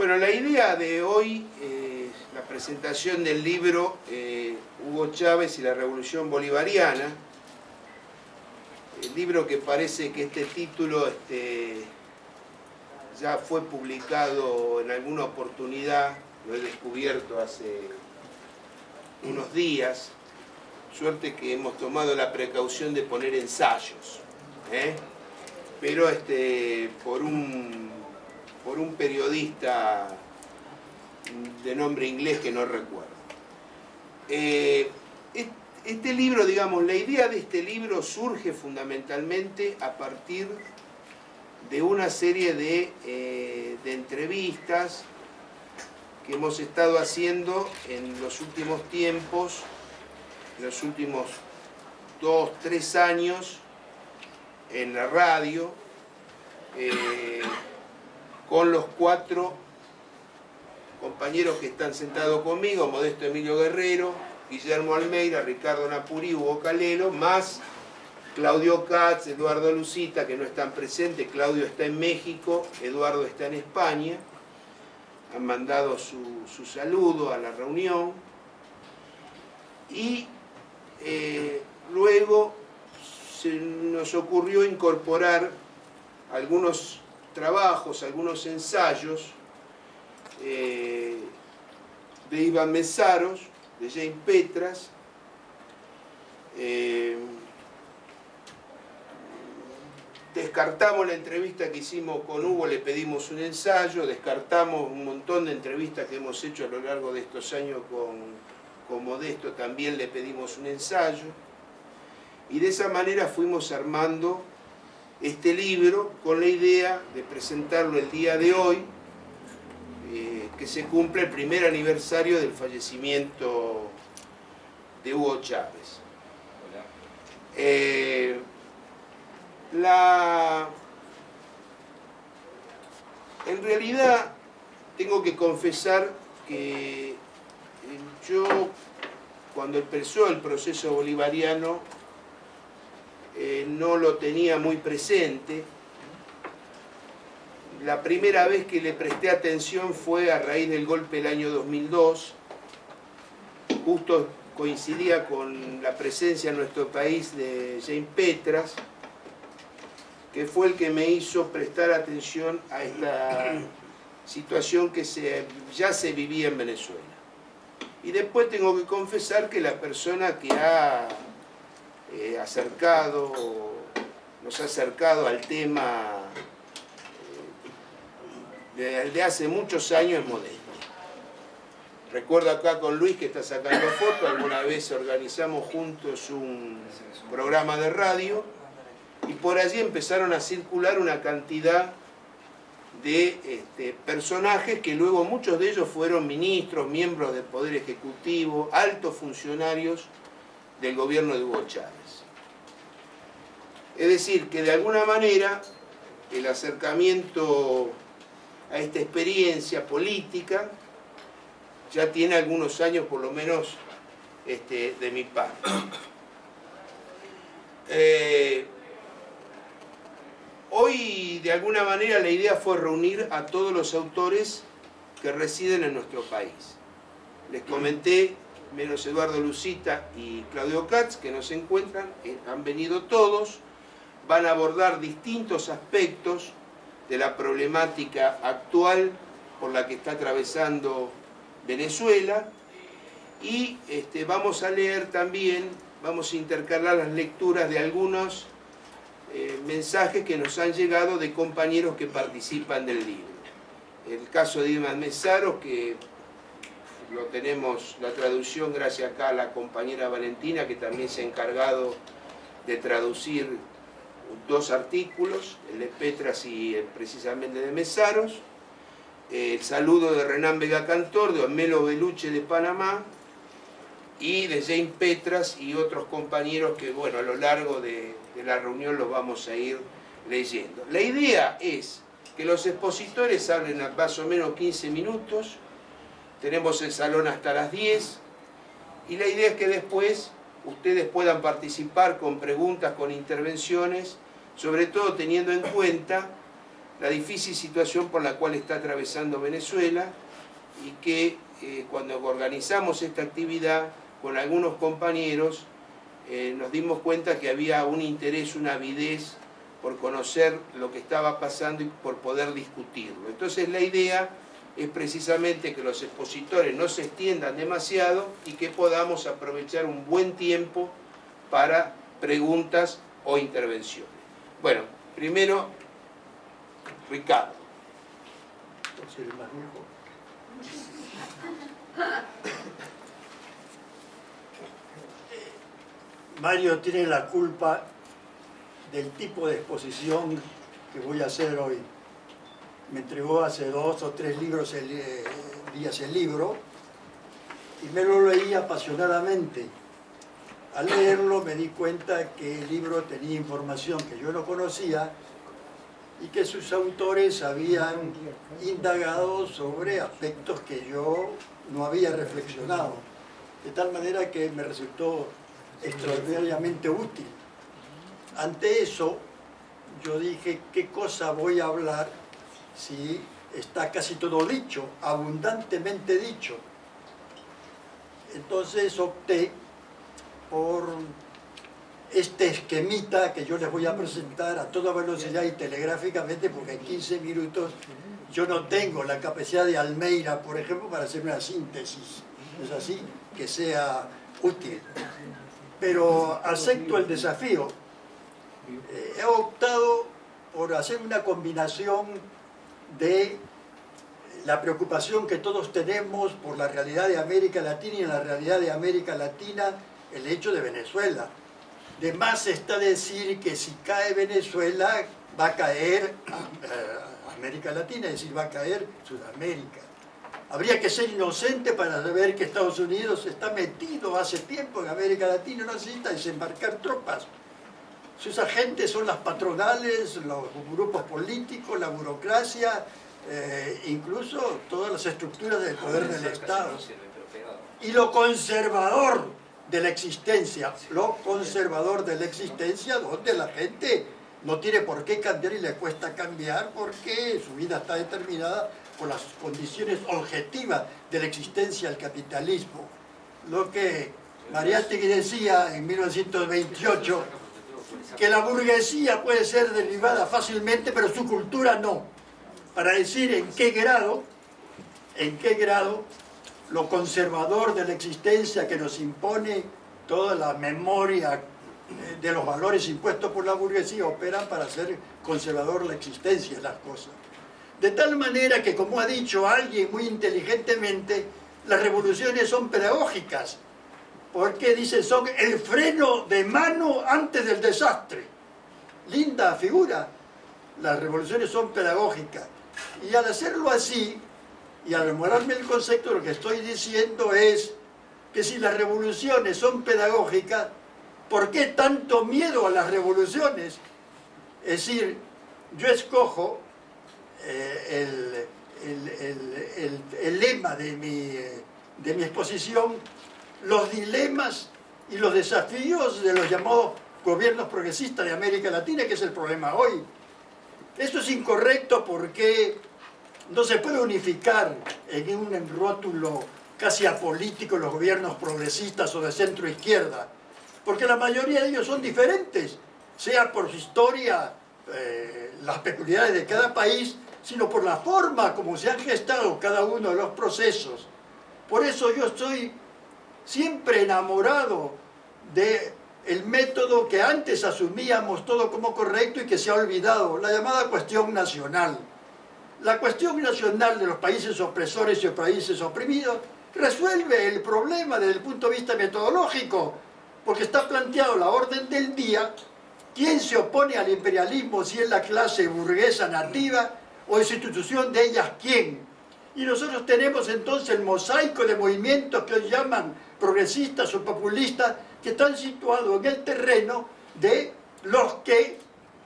Bueno, la idea de hoy es la presentación del libro Hugo Chávez y la Revolución Bolivariana. El libro que parece que este título ya fue publicado en alguna oportunidad, lo he descubierto hace unos días, suerte que hemos tomado la precaución de poner ensayos, pero por un periodista de nombre inglés que no recuerdo. Este libro, digamos, la idea de este libro surge fundamentalmente a partir de una serie de entrevistas que hemos estado haciendo en los últimos tiempos, en los últimos 2-3 años, en la radio, con los 4 compañeros que están sentados conmigo: Modesto Emilio Guerrero, Guillermo Almeida, Ricardo Napuri, Hugo Calelo, más Claudio Katz, Eduardo Lucita, que no están presentes. Claudio está en México, Eduardo está en España. Han mandado su saludo a la reunión. Y luego se nos ocurrió incorporar algunos trabajos, algunos ensayos de Iván Mesaros, de Jaime Petras, descartamos la entrevista que hicimos con Hugo, le pedimos un ensayo, descartamos un montón de entrevistas que hemos hecho a lo largo de estos años con Modesto, también le pedimos un ensayo, y de esa manera fuimos armando este libro con la idea de presentarlo el día de hoy, que se cumple el primer aniversario del fallecimiento de Hugo Chávez. En realidad tengo que confesar que yo, cuando empezó el proceso bolivariano, no lo tenía muy presente. La primera vez que le presté atención fue a raíz del golpe del año 2002. Justo coincidía con la presencia en nuestro país de Jaime Petras, que fue el que me hizo prestar atención a esta situación que ya se vivía en Venezuela. Y después tengo que confesar que la persona que nos ha acercado al tema de hace muchos años es Modesto. Recuerdo acá con Luis, que está sacando fotos, alguna vez organizamos juntos un programa de radio y por allí empezaron a circular una cantidad de personajes que luego muchos de ellos fueron ministros, miembros del Poder Ejecutivo, altos funcionarios del gobierno de Hugo Chávez. Es decir, que de alguna manera el acercamiento a esta experiencia política ya tiene algunos años, por lo menos de mi parte. Hoy, de alguna manera, la idea fue reunir a todos los autores que residen en nuestro país. Les comenté, menos Eduardo Lucita y Claudio Katz, que no se encuentran, han venido todos, van a abordar distintos aspectos de la problemática actual por la que está atravesando Venezuela, y vamos a leer también, vamos a intercalar las lecturas de algunos mensajes que nos han llegado de compañeros que participan del libro. El caso de Iván Mesaros, que lo tenemos la traducción gracias acá a la compañera Valentina, que también se ha encargado de traducir 2 artículos, el de Petras y precisamente de Mesaros. El saludo de Renán Vega Cantor, de Omelo Beluche de Panamá, y de Jaime Petras y otros compañeros que, bueno, a lo largo de la reunión los vamos a ir leyendo. La idea es que los expositores hablen a más o menos 15 minutos, tenemos el salón hasta las 10, y la idea es que después ustedes puedan participar con preguntas, con intervenciones, sobre todo teniendo en cuenta la difícil situación por la cual está atravesando Venezuela y que cuando organizamos esta actividad con algunos compañeros nos dimos cuenta que había un interés, una avidez por conocer lo que estaba pasando y por poder discutirlo. Entonces la idea es precisamente que los expositores no se extiendan demasiado y que podamos aprovechar un buen tiempo para preguntas o intervenciones. Bueno, primero, Ricardo. Soy el más viejo. Mario tiene la culpa del tipo de exposición que voy a hacer hoy. Me entregó hace 2 o 3 días el libro y me lo leí apasionadamente. Al leerlo me di cuenta que el libro tenía información que yo no conocía y que sus autores habían indagado sobre aspectos que yo no había reflexionado, de tal manera que me resultó extraordinariamente útil. Ante eso, yo dije, ¿qué cosa voy a hablar si está casi todo dicho, abundantemente dicho? Entonces opté por este esquemita que yo les voy a presentar a toda velocidad y telegráficamente, porque en 15 minutos yo no tengo la capacidad de Almeida, por ejemplo, para hacer una síntesis, es así, que sea útil. Pero acepto el desafío. He optado por hacer una combinación de la preocupación que todos tenemos por la realidad de América Latina y en la realidad de América Latina el hecho de Venezuela. De más está decir que si cae Venezuela va a caer América Latina, es decir, va a caer Sudamérica. Habría que ser inocente para saber que Estados Unidos está metido hace tiempo en América Latina, no necesita desembarcar tropas. Sus agentes son las patronales, los grupos políticos, la burocracia, incluso todas las estructuras del poder del Estado. Y lo conservador de la existencia, donde la gente no tiene por qué cambiar y le cuesta cambiar porque su vida está determinada por las condiciones objetivas de la existencia del capitalismo. Lo que Mariátegui decía en 1928, que la burguesía puede ser derribada fácilmente, pero su cultura no. Para decir en qué grado lo conservador de la existencia que nos impone toda la memoria de los valores impuestos por la burguesía operan para hacer conservador la existencia de las cosas. De tal manera que, como ha dicho alguien muy inteligentemente, las revoluciones son pedagógicas, porque dice, son el freno de mano antes del desastre. Linda figura. Las revoluciones son pedagógicas. Y al hacerlo así, y al demorarme el concepto, lo que estoy diciendo es que si las revoluciones son pedagógicas, ¿por qué tanto miedo a las revoluciones? Es decir, yo escojo el lema de mi exposición, los dilemas y los desafíos de los llamados gobiernos progresistas de América Latina, que es el problema hoy. Esto es incorrecto porque no se puede unificar en un rótulo casi apolítico los gobiernos progresistas o de centro izquierda, porque la mayoría de ellos son diferentes, sea por su historia, las peculiaridades de cada país, sino por la forma como se han gestado cada uno de los procesos. Por eso yo estoy siempre enamorado del método que antes asumíamos todo como correcto y que se ha olvidado, la llamada cuestión nacional. La cuestión nacional de los países opresores y los países oprimidos resuelve el problema desde el punto de vista metodológico, porque está planteado la orden del día, quién se opone al imperialismo, si es la clase burguesa nativa o institución de ellas quién. Y nosotros tenemos entonces el mosaico de movimientos que hoy llaman progresistas o populistas, que están situados en el terreno de los que,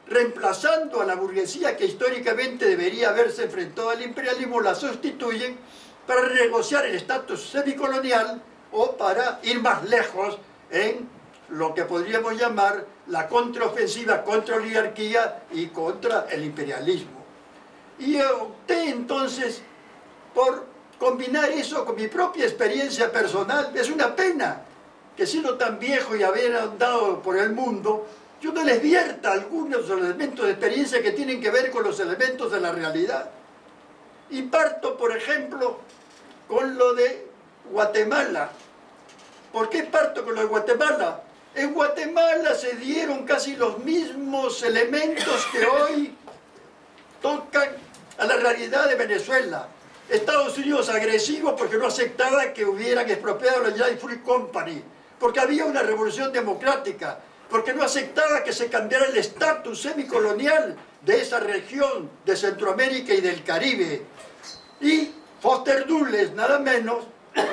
reemplazando a la burguesía que históricamente debería haberse enfrentado al imperialismo, la sustituyen para renegociar el estatus semicolonial o para ir más lejos en lo que podríamos llamar la contraofensiva contra la oligarquía y contra el imperialismo. Y opté entonces por combinar eso con mi propia experiencia personal. Es una pena que siendo tan viejo y haber andado por el mundo, yo no les vierta algunos elementos de experiencia que tienen que ver con los elementos de la realidad. Y parto, por ejemplo, con lo de Guatemala. ¿Por qué parto con lo de Guatemala? En Guatemala se dieron casi los mismos elementos que hoy tocan a la realidad de Venezuela. Estados Unidos agresivo porque no aceptaba que hubieran expropiado la United Fruit Company, porque había una revolución democrática, porque no aceptaba que se cambiara el estatus semicolonial de esa región de Centroamérica y del Caribe. Y Foster Dulles, nada menos,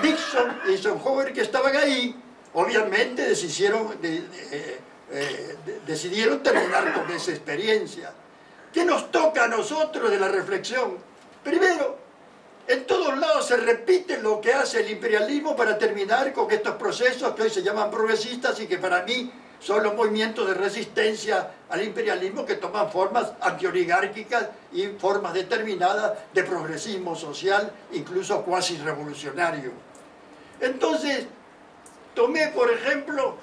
Nixon y Eisenhower, que estaban ahí, obviamente decidieron terminar con esa experiencia. ¿Qué nos toca a nosotros de la reflexión? Primero, en todos lados se repite lo que hace el imperialismo para terminar con estos procesos que hoy se llaman progresistas y que para mí son los movimientos de resistencia al imperialismo que toman formas antioligárquicas y formas determinadas de progresismo social, incluso cuasi revolucionario. Entonces, tomé por ejemplo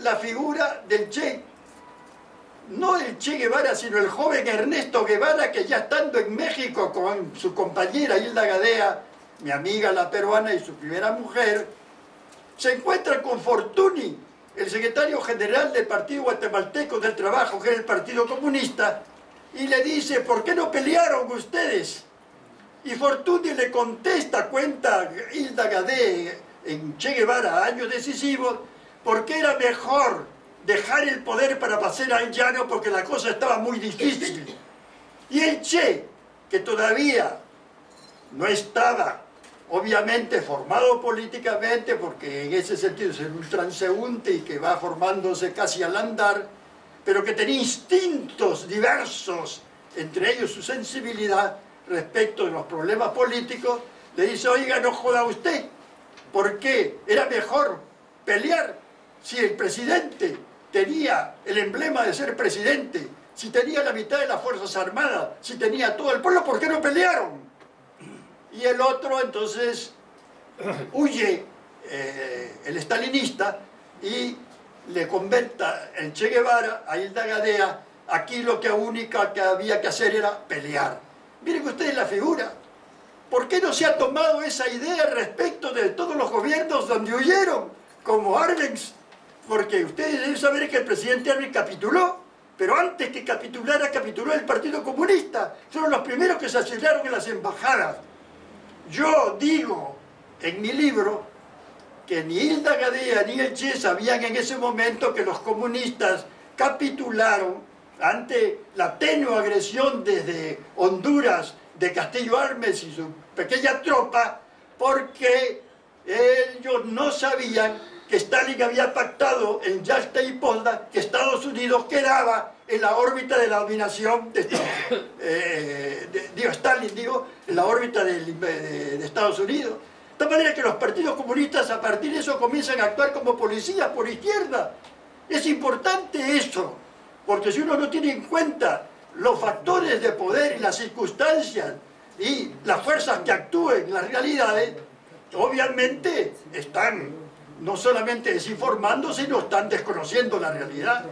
la figura del Che, no el Che Guevara, sino el joven Ernesto Guevara, que ya estando en México con su compañera Hilda Gadea, mi amiga la peruana y su primera mujer, se encuentra con Fortuny, el secretario general del Partido Guatemalteco del Trabajo, que es el Partido Comunista, y le dice: ¿por qué no pelearon ustedes? Y Fortuny le contesta, cuenta Hilda Gadea en Che Guevara, años decisivos, porque era mejor dejar el poder para pasar al llano porque la cosa estaba muy difícil. Y el Che, que todavía no estaba obviamente formado políticamente, porque en ese sentido es un transeúnte y que va formándose casi al andar, pero que tenía instintos diversos, entre ellos su sensibilidad respecto de los problemas políticos, le dice: oiga, no joda usted, ¿por qué era mejor pelear si el presidente tenía el emblema de ser presidente, si tenía la mitad de las Fuerzas Armadas, si tenía todo el pueblo? ¿Por qué no pelearon? Y el otro entonces huye, el estalinista, y le comenta el Che Guevara a Hilda Gadea: aquí lo único que había que hacer era pelear. Miren ustedes la figura. ¿Por qué no se ha tomado esa idea respecto de todos los gobiernos donde huyeron, como Arbenz? Porque ustedes deben saber que el presidente Arbenz capituló, pero antes que capitulara, capituló el Partido Comunista. Fueron los primeros que se asilaron en las embajadas. Yo digo en mi libro que ni Hilda Gadea ni el Che sabían en ese momento que los comunistas capitularon ante la tenue agresión desde Honduras de Castillo Armes y su pequeña tropa, porque ellos no sabían que Stalin había pactado en Yalta y Potsdam que Estados Unidos quedaba en la órbita de la dominación de en la órbita de Estados Unidos. De tal manera que los partidos comunistas a partir de eso comienzan a actuar como policías por izquierda. Es importante eso, porque si uno no tiene en cuenta los factores de poder y las circunstancias y las fuerzas que actúen en las realidades, obviamente están no solamente desinformando, sino están desconociendo la realidad.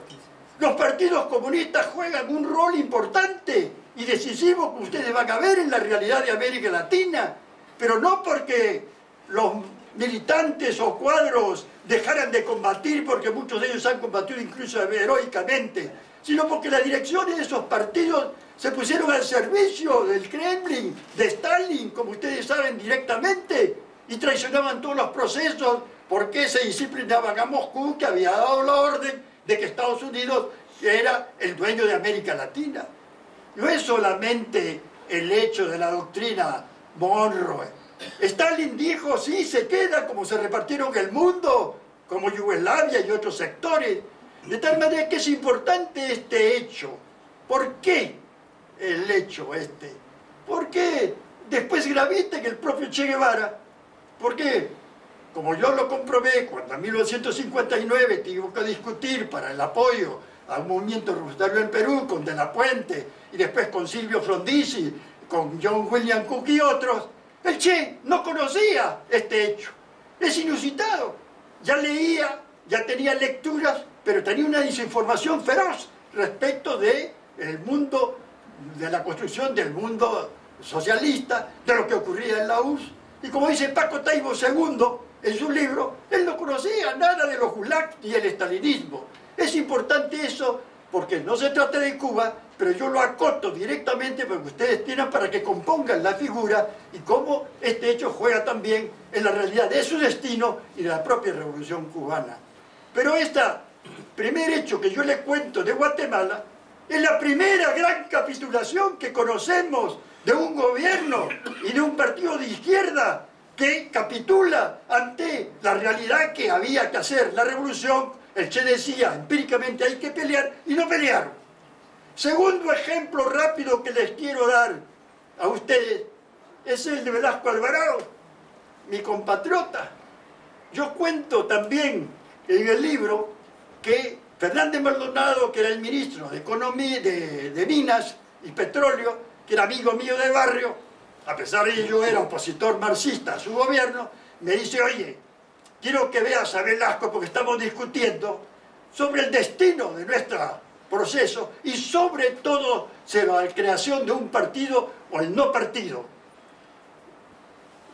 Los partidos comunistas juegan un rol importante y decisivo que ustedes van a ver en la realidad de América Latina, pero no porque los militantes o cuadros dejaran de combatir, porque muchos de ellos han combatido incluso heroicamente, sino porque las direcciones de esos partidos se pusieron al servicio del Kremlin, de Stalin, como ustedes saben, directamente, y traicionaban todos los procesos porque se disciplinaban a Moscú, que había dado la orden de que Estados Unidos era el dueño de América Latina. No es solamente el hecho de la doctrina Monroe. Stalin dijo: sí, se queda, como se repartieron el mundo, como Yugoslavia y otros sectores. De tal manera que es importante este hecho. ¿Por qué el hecho este? ¿Por qué después gravita en el propio Che Guevara? Porque, como yo lo comprobé cuando en 1959 tuvimos que discutir para el apoyo a un movimiento revolucionario en Perú con De la Puente y después con Silvio Frondizi, con John William Cook y otros, el Che no conocía este hecho. Es inusitado. Ya leía, ya tenía lecturas, pero tenía una desinformación feroz respecto del mundo, de la construcción del mundo socialista, de lo que ocurría en la URSS. Y como dice Paco Taibo II en su libro, él no conocía nada de los gulags ni el estalinismo. Es importante eso porque no se trata de Cuba, pero yo lo acoto directamente para que ustedes tienen para que compongan la figura y cómo este hecho juega también en la realidad de su destino y de la propia revolución cubana. Pero este primer hecho que yo les cuento de Guatemala es la primera gran capitulación que conocemos de un gobierno y de un partido de izquierda que capitula ante la realidad que había que hacer. La revolución, el Che decía, empíricamente hay que pelear, y no pelearon. Segundo ejemplo rápido que les quiero dar a ustedes es el de Velasco Alvarado, mi compatriota. Yo cuento también en el libro que Fernández Maldonado, que era el ministro de Economía, de Minas y Petróleo, que era amigo mío de barrio, a pesar de que yo era opositor marxista a su gobierno, me dice, oye, quiero que veas a Velasco porque estamos discutiendo sobre el destino de nuestro proceso y sobre todo sobre la creación de un partido o el no partido.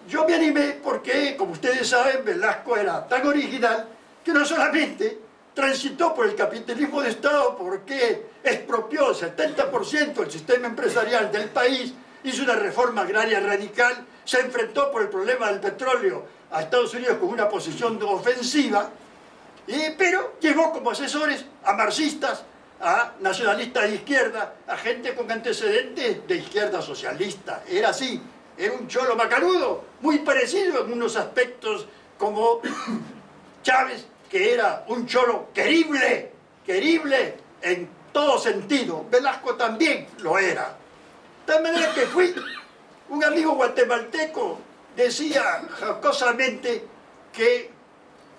Yo me animé porque, como ustedes saben, Velasco era tan original que no solamente transitó por el capitalismo de Estado porque expropió el 70% del sistema empresarial del país, hizo una reforma agraria radical, se enfrentó por el problema del petróleo a Estados Unidos con una posición ofensiva, pero llevó como asesores a marxistas, a nacionalistas de izquierda, a gente con antecedentes de izquierda socialista. Era así, era un cholo macanudo, muy parecido en unos aspectos como Chávez, que era un cholo querible, querible en todo sentido. Velasco también lo era. De tal manera que un amigo guatemalteco decía jocosamente que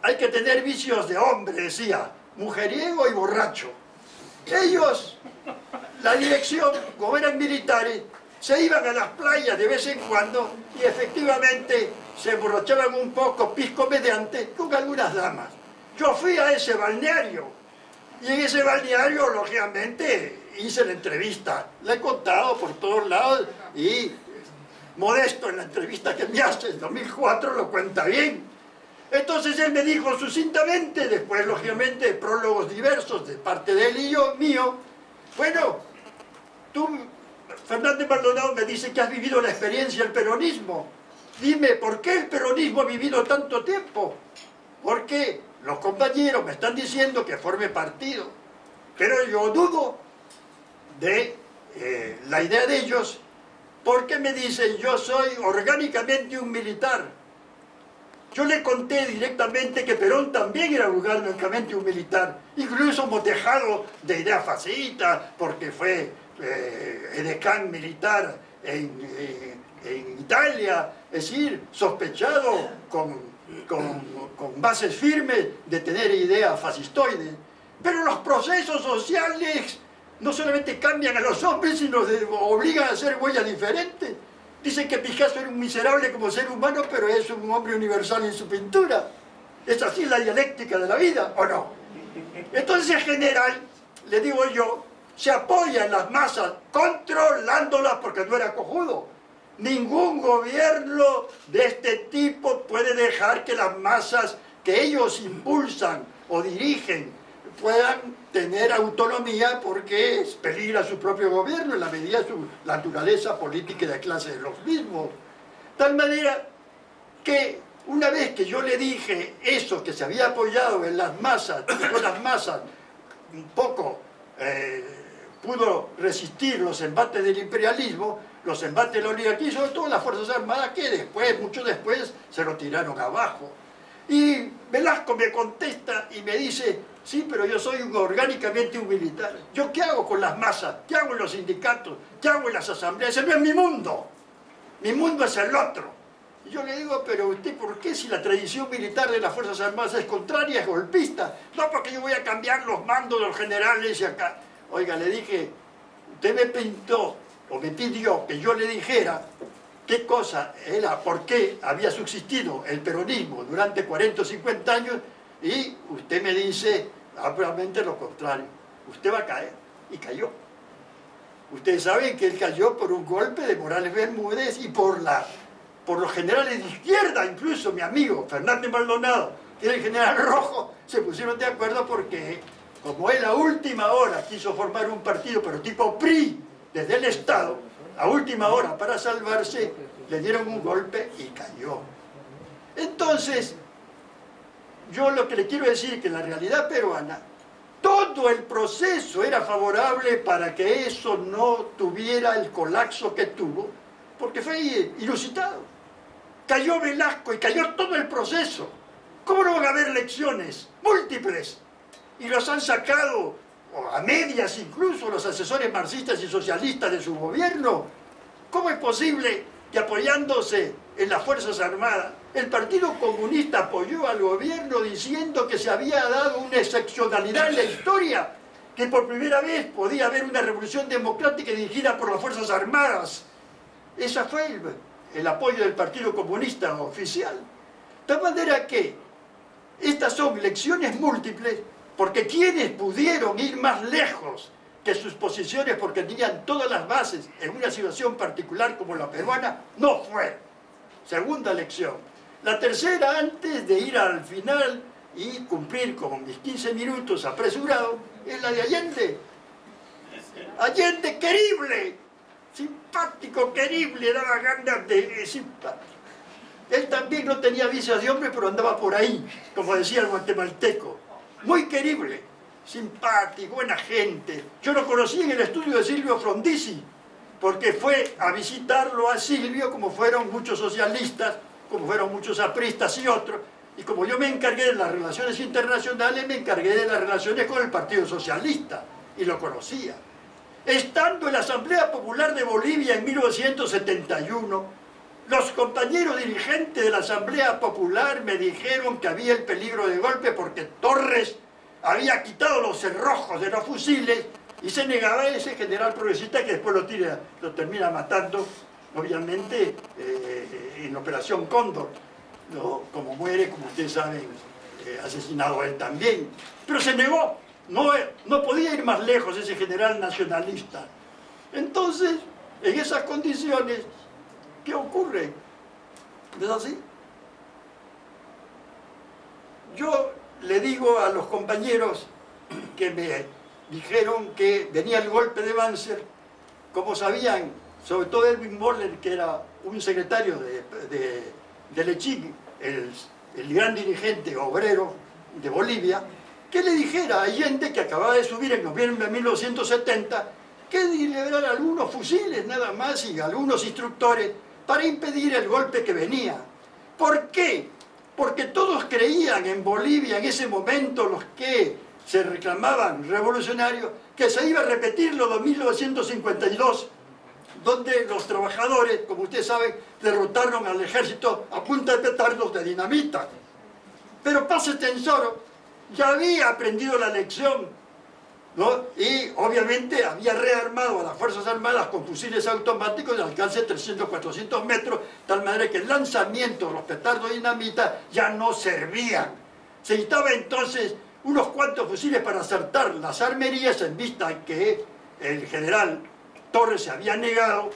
hay que tener vicios de hombre, decía, mujeriego y borracho. Ellos, la dirección, como eran militares, se iban a las playas de vez en cuando y efectivamente se emborrachaban un poco, pisco mediante, con algunas damas. Yo fui a ese balneario y en ese balneario, lógicamente, hice la entrevista. La he contado por todos lados y Modesto en la entrevista que me hace en 2004 lo cuenta bien. Entonces él me dijo sucintamente, después lógicamente prólogos diversos de parte de él y yo, mío, bueno, tú, Fernández Maldonado, me dice que has vivido la experiencia del peronismo. Dime, ¿por qué el peronismo ha vivido tanto tiempo? Porque los compañeros me están diciendo que forme partido, pero yo dudo de la idea de ellos, porque me dicen, yo soy orgánicamente un militar. Yo le conté directamente que Perón también era orgánicamente un militar, incluso motejado de idea fascista, porque fue edecán militar en Italia, es decir, sospechado con bases firmes de tener ideas fascistoides. Pero los procesos sociales no solamente cambian a los hombres, sino obligan a hacer huellas diferentes. Dicen que Picasso era un miserable como ser humano, pero es un hombre universal en su pintura. ¿Es así la dialéctica de la vida o no? Entonces, en general, le digo yo, se apoya en las masas, controlándolas porque no era cojudo. Ningún gobierno de este tipo puede dejar que las masas que ellos impulsan o dirigen puedan tener autonomía porque peligra su propio gobierno en la medida de su naturaleza política y de clase de los mismos. Tal manera que una vez que yo le dije eso, que se había apoyado en las masas, y con las masas un poco pudo resistir los embates del imperialismo, los embates de la oligarquía y sobre todo las Fuerzas Armadas que después, mucho después, se lo tiraron abajo. Y Velasco me contesta y me dice, sí, pero yo soy orgánicamente un militar. ¿Yo qué hago con las masas? ¿Qué hago en los sindicatos? ¿Qué hago en las asambleas? Ese no es mi mundo. Mi mundo es el otro. Y yo le digo, pero usted, ¿por qué si la tradición militar de las Fuerzas Armadas es contraria, es golpista? No, porque yo voy a cambiar los mandos de los generales y acá. Oiga, le dije, usted me pintó o me pidió que yo le dijera qué cosa era, por qué había subsistido el peronismo durante 40 o 50 años, y usted me dice ampliamente lo contrario. Usted va a caer, y cayó. Ustedes saben que él cayó por un golpe de Morales Bermúdez y por los generales de izquierda, incluso mi amigo Fernández Maldonado, que era el general Rojo, se pusieron de acuerdo porque, como él a última hora quiso formar un partido, pero tipo PRI, desde el Estado, a última hora para salvarse, le dieron un golpe y cayó. Entonces, yo lo que le quiero decir es que en la realidad peruana, todo el proceso era favorable para que eso no tuviera el colapso que tuvo, porque fue inusitado. Cayó Velasco y cayó todo el proceso. ¿Cómo no van a haber lecciones múltiples? Y los han sacado, o a medias incluso, los asesores marxistas y socialistas de su gobierno. ¿Cómo es posible que apoyándose en las Fuerzas Armadas, el Partido Comunista apoyó al gobierno diciendo que se había dado una excepcionalidad en la historia, que por primera vez podía haber una revolución democrática dirigida por las Fuerzas Armadas? Ese fue el apoyo del Partido Comunista oficial. De tal manera que estas son lecciones múltiples, porque quienes pudieron ir más lejos que sus posiciones porque tenían todas las bases en una situación particular como la peruana, no fue. Segunda lección. La tercera, antes de ir al final y cumplir con mis 15 minutos apresurado, es la de Allende. Allende querible, simpático, querible, daba ganas de simpático. Él también no tenía vicios de hombre, pero andaba por ahí, como decía el guatemalteco. Muy querible, simpático, buena gente. Yo lo conocí en el estudio de Silvio Frondizi, porque fue a visitarlo a Silvio, como fueron muchos socialistas, como fueron muchos apristas y otros, y como yo me encargué de las relaciones internacionales, me encargué de las relaciones con el Partido Socialista, y lo conocía. Estando en la Asamblea Popular de Bolivia en 1971, los compañeros dirigentes de la Asamblea Popular me dijeron que había el peligro de golpe porque Torres había quitado los cerrojos de los fusiles y se negaba a ese general progresista que después lo termina matando, obviamente, en Operación Cóndor, ¿no? Como muere, como ustedes saben, asesinado él también. Pero se negó, no podía ir más lejos ese general nacionalista. Entonces, en esas condiciones, ¿qué ocurre? ¿Es así? Yo le digo a los compañeros que me dijeron que venía el golpe de Banzer, como sabían, sobre todo Erwin Moller, que era un secretario de Lechín, el gran dirigente obrero de Bolivia, que le dijera a Allende, que acababa de subir en noviembre de 1970, que liberara algunos fusiles nada más y algunos instructores para impedir el golpe que venía. ¿Por qué? Porque todos creían en Bolivia en ese momento, los que se reclamaban revolucionarios, que se iba a repetir lo de 1952, donde los trabajadores, como ustedes saben, derrotaron al ejército a punta de petardos de dinamita. Pero Paz Tensoro ya había aprendido la lección, ¿no? Y obviamente había rearmado a las Fuerzas Armadas con fusiles automáticos de alcance de 300, 400 metros, de tal manera que el lanzamiento de los petardos de dinamita ya no servían. Se necesitaba entonces unos cuantos fusiles para acertar las armerías, en vista que el general Torres se había negado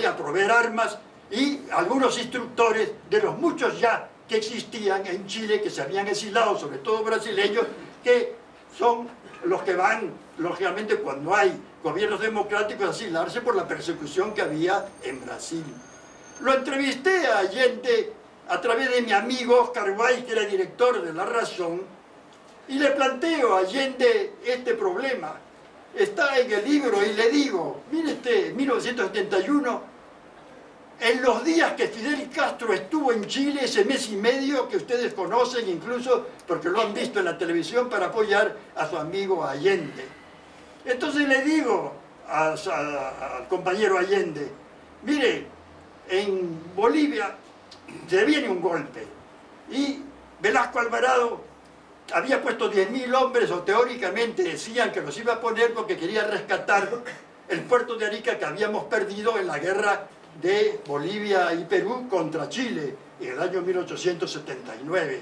a proveer armas, y algunos instructores de los muchos ya que existían en Chile, que se habían exilado, sobre todo brasileños, que son los que van, lógicamente, cuando hay gobiernos democráticos, a asilarse por la persecución que había en Brasil. Lo entrevisté a Allende a través de mi amigo Oscar Weiss, que era director de La Razón, y le planteo a Allende este problema. Está en el libro y le digo, mire usted, 1971, en los días que Fidel Castro estuvo en Chile, ese mes y medio que ustedes conocen incluso porque lo han visto en la televisión, para apoyar a su amigo Allende. Entonces le digo al compañero Allende, mire, en Bolivia se viene un golpe y Velasco Alvarado había puesto 10.000 hombres, o teóricamente decían que los iba a poner porque quería rescatar el puerto de Arica que habíamos perdido en la guerra de Bolivia y Perú contra Chile en el año 1879.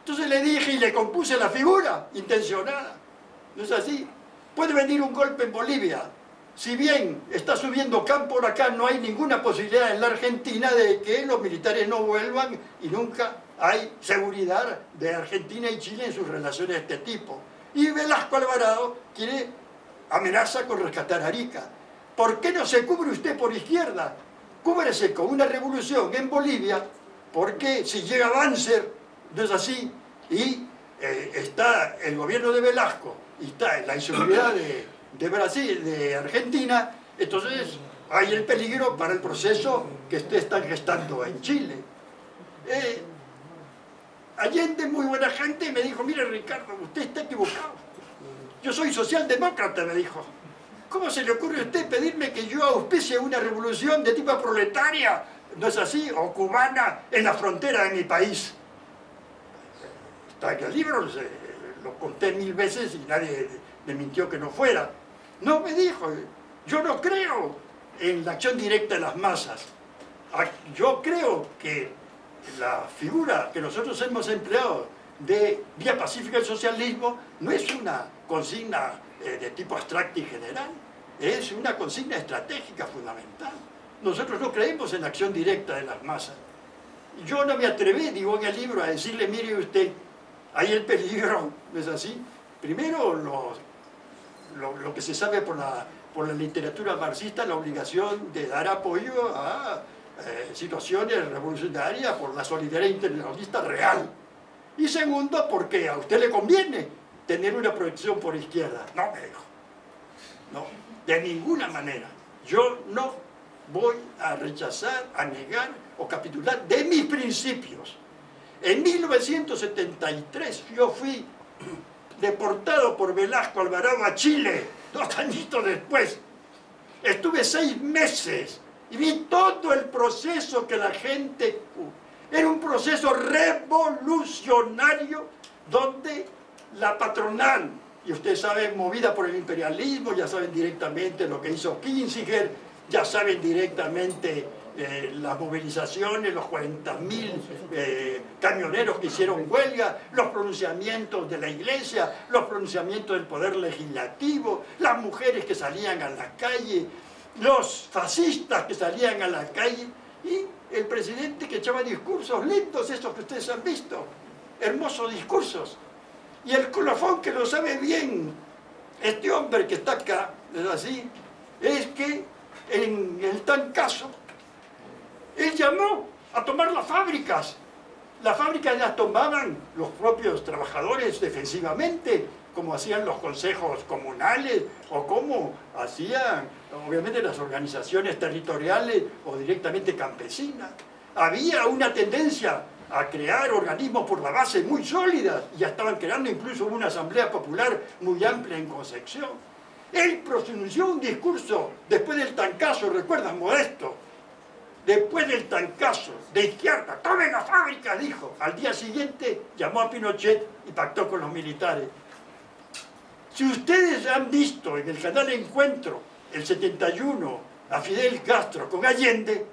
Entonces le dije y le compuse la figura intencionada. ¿No es así? Puede venir un golpe en Bolivia. Si bien está subiendo campo por acá, no hay ninguna posibilidad en la Argentina de que los militares no vuelvan y nunca hay seguridad de Argentina y Chile en sus relaciones de este tipo. Y Velasco Alvarado amenaza con rescatar Arica. ¿Por qué no se cubre usted por izquierda? Cúbrese con una revolución en Bolivia, porque si llega Banzer, no es así, y está el gobierno de Velasco y está la inseguridad de Brasil, de Argentina, entonces hay el peligro para el proceso que ustedes están gestando en Chile. Allende, muy buena gente, me dijo, mire Ricardo, usted está equivocado. Yo soy socialdemócrata, me dijo. ¿Cómo se le ocurre a usted pedirme que yo auspicie una revolución de tipo proletaria, no es así, o cubana, en la frontera de mi país? Está en el libro, lo conté 1000 veces y nadie me mintió que no fuera. No, me dijo, yo no creo en la acción directa de las masas. Yo creo que la figura que nosotros hemos empleado de vía pacífica del socialismo no es una consigna de tipo abstracto y general, es una consigna estratégica fundamental. Nosotros no creemos en la acción directa de las masas. Yo no me atreví, digo en el libro, a decirle, mire usted, hay el peligro, ¿no es así? Primero, lo que se sabe por la literatura marxista, la obligación de dar apoyo a situaciones revolucionarias por la solidaridad internacionalista real. Y segundo, porque a usted le conviene tener una proyección por izquierda. No, me dijo. No, de ninguna manera. Yo no voy a rechazar, a negar o capitular de mis principios. En 1973 yo fui deportado por Velasco Alvarado a Chile, 2 añitos después. Estuve 6 meses y vi todo el proceso que la gente... Era un proceso revolucionario donde la patronal, y ustedes saben, movida por el imperialismo, ya saben directamente lo que hizo Kissinger, ya saben directamente las movilizaciones, los 40.000 camioneros que hicieron huelga, los pronunciamientos de la iglesia, los pronunciamientos del poder legislativo, las mujeres que salían a la calle, los fascistas que salían a la calle y el presidente que echaba discursos lentos, estos que ustedes han visto, hermosos discursos. Y el colofón que lo sabe bien este hombre que está acá, es así, es que en el Tancazo él llamó a tomar las fábricas. Las fábricas las tomaban los propios trabajadores defensivamente, como hacían los consejos comunales o como hacían, obviamente, las organizaciones territoriales o directamente campesinas. Había una tendencia a crear organismos por la base muy sólidas, y ya estaban creando incluso una asamblea popular muy amplia en Concepción. Él pronunció un discurso después del Tancazo, ¿recuerdan, Modesto? Después del Tancazo, de izquierda, tomen las fábricas, dijo. Al día siguiente llamó a Pinochet y pactó con los militares. Si ustedes han visto en el canal Encuentro, el 71, a Fidel Castro con Allende,